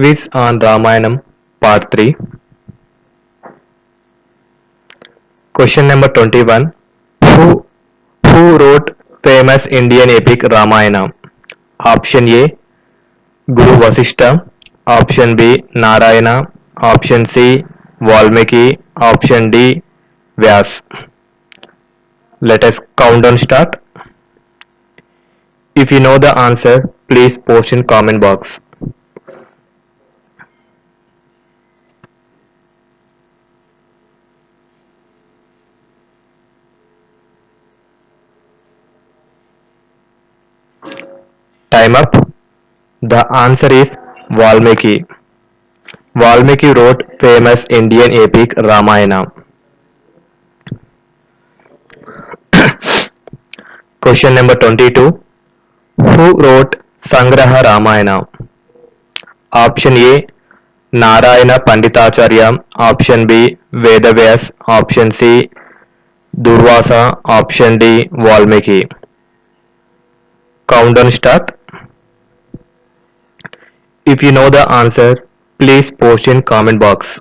Quiz on Ramayanam, Part 3. Question number 21. Who, who wrote famous Indian epic Ramayana? Option A. Guru Vasishtha. Option B. Narayana. Option C. Valmiki. Option D. Vyas. Let us count down start. If you know the answer, please post in comment box. Time up. The answer is Valmiki. Valmiki wrote famous Indian epic Ramayana. Question number 22. Who wrote Sangraha Ramayana? Option A. Narayana Panditacharya. Option B. Vedavyas. Option C. Durvasa. Option D. Valmiki. Countdown start. If you know the answer, please post in comment box.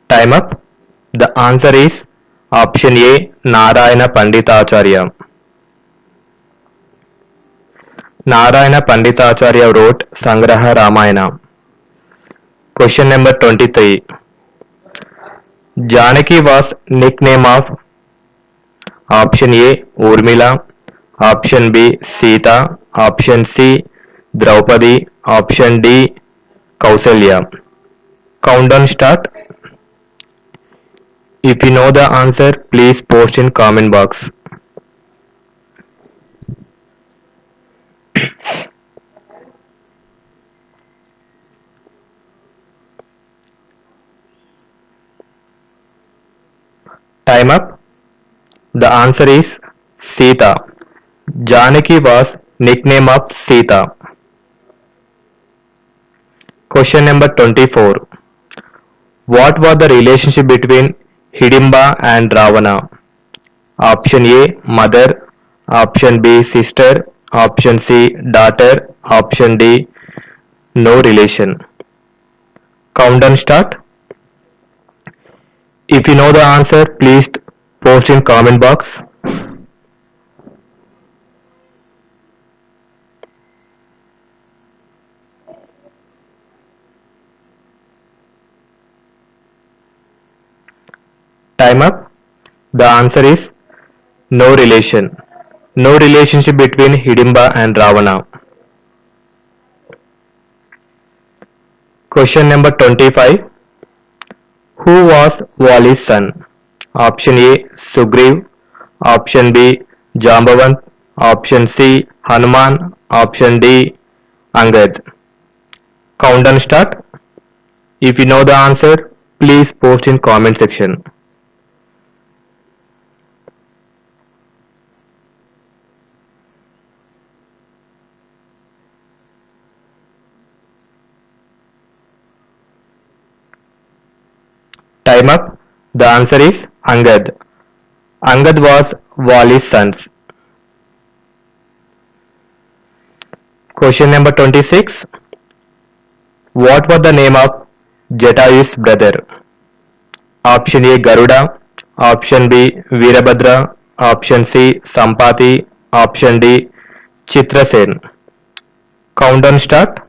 Time up. The answer is option A. Narayana Panditacharya. Narayana Panditacharya wrote Sangraha Ramayana. Question number 23. Janaki was nickname of option A. Urmila. Option B. Sita. Option C. Draupadi. Option D. Kausalya. Countdown start. If you know the answer, please post in comment box. Time up. The answer is Sita. Janaki was nickname of Sita. Question number 24. What was the relationship between Hidimba and Ravana? Option A. Mother. Option B. Sister. Option C. Daughter. Option D. No relation. Countdown start. If you know the answer, please post in comment box. Time up. The answer is no relation. No relationship between Hidimba and Ravana. Question number 25. Who was Wali's son? Option A. Sugriv. Option B. Jambavant. Option C. Hanuman. Option D. Angad. Countdown start. If you know the answer, please post in comment section. Time up. The answer is Angad. Angad was Wali's son. Question number 26. What was the name of Jatayu's brother? Option A. Garuda. Option B. Veerabhadra. Option C. Sampati. Option D. Chitrasen. Countdown start.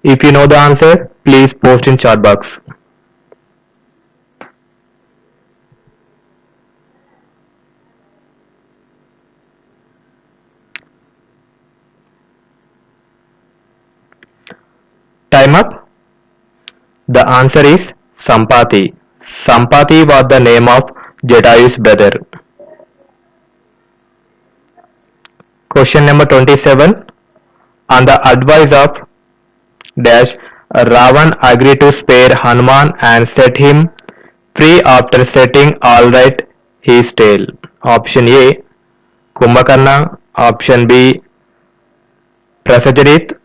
If you know the answer, please post in chat box. Time up. The answer is Sampati. Sampati was the name of Jatayu's brother. Question number 27. On the advice of dash, Ravan agreed to spare Hanuman and set him free after setting alright his tail. Option A. Kumbhakarna. Option B. Prasajit.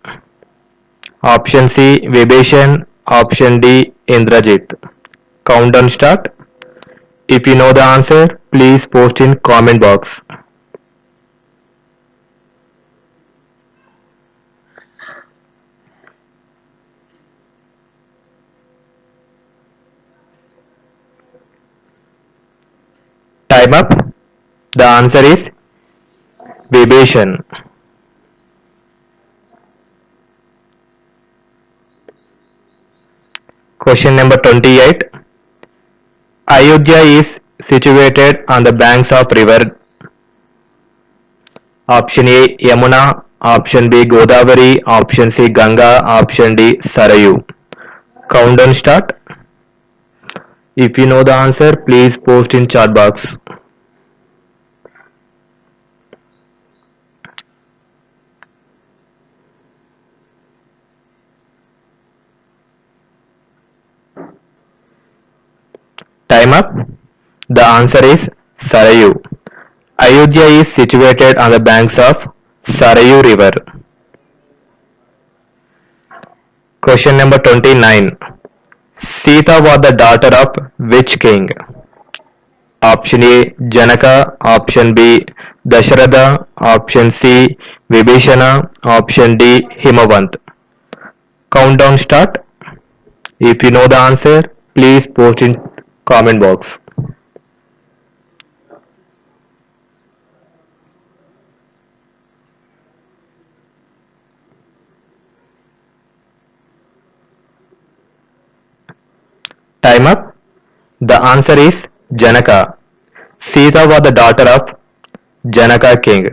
Option C. Vibhishan. Option D. Indrajit. Countdown start. If you know the answer, please post in comment box. Time up. The answer is Vibhishan. Question number 28. Ayodhya is situated on the banks of river. Option A Yamuna, option B Godavari, option C Ganga, option D Sarayu. Countdown start. If you know the answer, please post in chat box. Time up. The answer is Sarayu. Ayodhya is situated on the banks of Sarayu river. Question number 29. Sita was the daughter of which king? Option A Janaka, option B Dasharatha, option C Vibhishana, option D Himavant. Countdown start. If you know the answer, please post in comment box. Time up. The answer is Janaka. Sita was the daughter of Janaka king.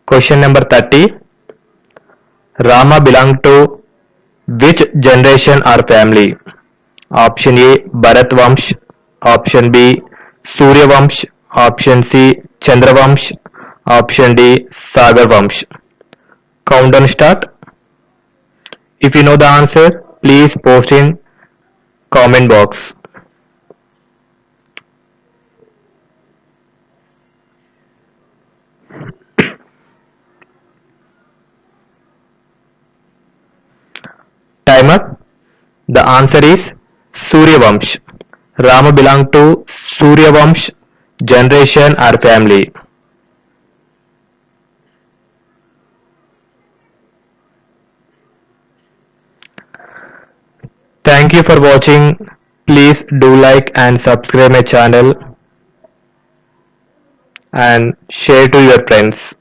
Question number 30. Rama belonged to which generation or family? Option A Bharat Vamsh, option B Surya Vamsh, option C Chandra Vamsh, option D Sagar Vamsh. Countdown start. If you know the answer, please post in comment box. Time up. The answer is Surya Vamsh. Rama belonged to Surya Vamsh generation or family. Thank you for watching. Please do like and subscribe my channel and share to your friends.